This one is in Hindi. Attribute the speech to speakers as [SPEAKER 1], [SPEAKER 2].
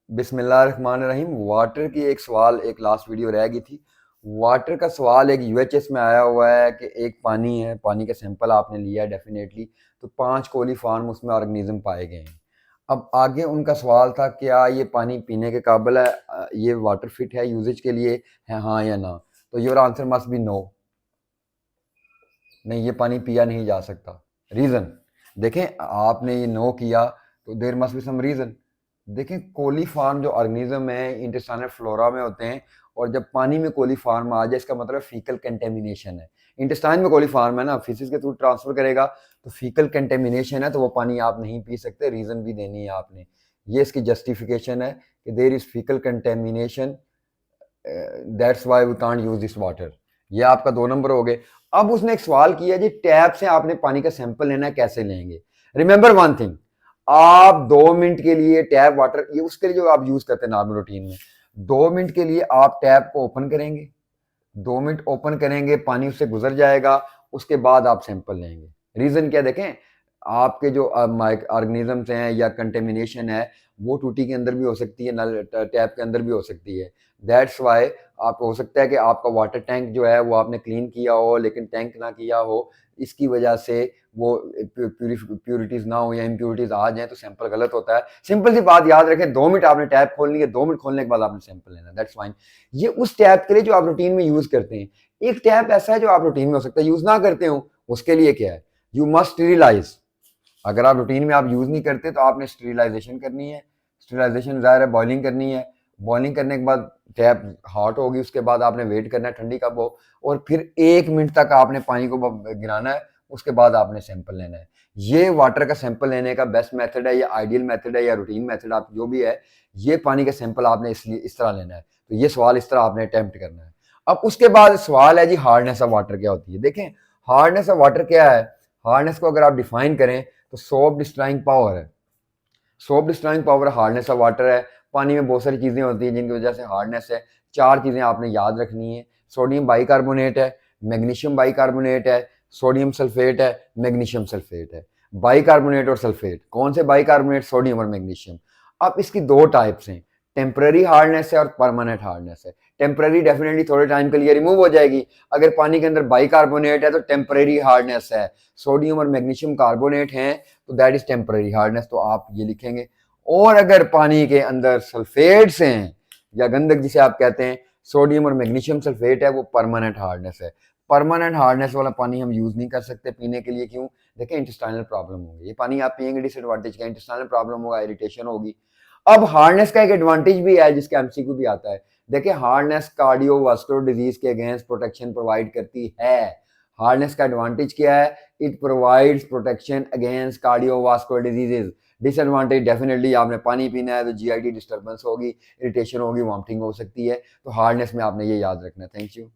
[SPEAKER 1] बिस्मिल्लाहिर्रहमानिर्रहीम। वाटर की एक सवाल, एक लास्ट वीडियो रह गई थी। वाटर का सवाल एक यूएचएस में आया हुआ है कि एक पानी है, पानी का सैंपल आपने लिया है डेफिनेटली, तो 5 कोलीफॉर्म उसमें ऑर्गेनिज्म पाए गए हैं। अब आगे उनका सवाल था क्या ये पानी पीने के काबिल है, ये वाटर फिट है यूजेज के लिए, है हाँ या ना। तो your answer must be no. नहीं, ये पानी पिया नहीं जा सकता। रीज़न देखें, आपने ये नो किया तो there must be some reason. देखें, कोलीफॉर्म जो ऑर्गेनिज्म है इंटेस्टाइनल फ्लोरा में होते हैं, और जब पानी में कोलीफॉर्म आ जाए इसका मतलब फीकल कंटेमिनेशन है। इंटेस्टाइन में कोलीफॉर्म है ना, फिसिस के थ्रू ट्रांसफर करेगा, तो फीकल कंटेमिनेशन है, तो वो पानी आप नहीं पी सकते। रीज़न भी देनी है आपने, ये इसकी जस्टिफिकेशन है कि there is faecal contamination, that's why we can't use this water. ये आपका 2 नंबर हो गए। अब उसने एक सवाल किया जी, टैप से आपने पानी का सैंपल लेना है, कैसे लेंगे। रिमेंबर वन थिंग, आप 2 मिनट के लिए टैप वाटर, ये उसके लिए जो आप यूज करते हैं नॉर्मल रूटीन में, 2 मिनट के लिए आप टैप को ओपन करेंगे, 2 मिनट ओपन करेंगे, पानी उससे गुजर जाएगा, उसके बाद आप सैंपल लेंगे। रीजन क्या देखें, आपके जो ऑर्गेनिजम्स हैं या कंटेमिनेशन है, वो टूटी के अंदर भी हो सकती है, नल टैप के अंदर भी हो सकती है। दैट्स वाई आप हो सकता है कि आपका वाटर टैंक जो है वो आपने क्लीन किया हो लेकिन टैंक ना किया हो, इसकी वजह से वो प्योरिटीज ना हो या इम्प्योरिटीज आ जाए तो सैंपल गलत होता है। सिंपल सी बात याद रखें, 2 मिनट आपने टैप खोलनी है, 2 मिनट खोलने के बाद आपने सैंपल लेना, दैट्स फाइन। ये उस टैप के लिए जो आप रूटीन में यूज करते हैं। एक टैप ऐसा है जो आप रूटीन में हो सकता है यूज ना करते हो, उसके लिए क्या है, यू मस्ट स्टेरिलाइज। अगर आप रूटीन में आप यूज नहीं करते तो आपने स्टेरिलाइजेशन करनी है। स्टेरिलाइजेशन ज़ाहिर है बॉइलिंग करनी है। बॉइलिंग करने के बाद टैप हॉट होगी, उसके बाद आपने वेट करना है ठंडी कब हो, और फिर 1 मिनट तक आपने पानी को गिराना है, उसके बाद आपने सैंपल लेना है। ये वाटर का सैंपल लेने का बेस्ट मेथड है, या आइडियल मेथड है, या रूटीन मेथड, आप जो भी है, ये पानी का सैंपल आपने इसलिए इस तरह लेना है। तो ये सवाल इस तरह आपने अटेम्प्ट करना है। अब उसके बाद सवाल है जी, हार्डनेस ऑफ वाटर क्या होती है। देखें, हार्डनेस ऑफ वाटर क्या है। हार्डनेस को अगर आप डिफाइन करें तो सोप डिस्ट्रॉइंग पावर है। Soap destroying power hardness of water है। पानी में बहुत सारी चीज़ें होती हैं जिनकी वजह से हार्डनेस है। 4 चीज़ें आपने याद रखनी है। सोडियम बाइकार्बोनेट है, मैग्नीशियम बाइकार्बोनेट है, सोडियम सल्फेट है, मैग्नीशियम सल्फेट है। बाइकार्बोनेट और सल्फेट, कौन से बाइकार्बोनेट, सोडियम और मैग्नीशियम। अब इसकी 2 टाइप्स हैं, टेम्पररी हार्डनेस है और परमानेंट हार्डनेस है। टेम्पररी डेफिनेटली थोड़े टाइम के लिए रिमूव हो जाएगी। अगर पानी के अंदर बाइकार्बोनेट है तो टेम्पररी हार्डनेस है। सोडियम और मैग्नीशियम कार्बोनेट हैं तो दैट इज टेम्पररी हार्डनेस, तो आप ये लिखेंगे। और अगर पानी के अंदर सल्फेट्स हैं या गंधक जिसे आप कहते हैं, सोडियम और मैग्नीशियम सल्फेट है, वो परमानेंट हार्डनेस है। परमानेंट हार्डनेस वाला पानी हम यूज नहीं कर सकते पीने के लिए। क्यों? देखिए, इंटेस्टाइनल प्रॉब्लम होगी, ये पानी आप पिएंगे डिसएडवांटेज का, इंटेस्टाइनल प्रॉब्लम होगा, इरिटेशन होगी। अब हार्डनेस का एक एडवांटेज भी है जिसका एमसीक्यू भी आता है। देखिए, हार्डनेस कार्डियोवास्कुलर डिजीज के अगेंस्ट प्रोटेक्शन प्रोवाइड करती है। हार्डनेस का एडवांटेज क्या है? It provides protection against cardiovascular diseases. Disadvantage definitely आपने पानी पीना है तो जीआईटी डिस्टर्बेंस होगी, इरिटेशन होगी, वॉमिटिंग हो सकती है। तो हार्डनेस में आपने ये याद रखना है। Thank you.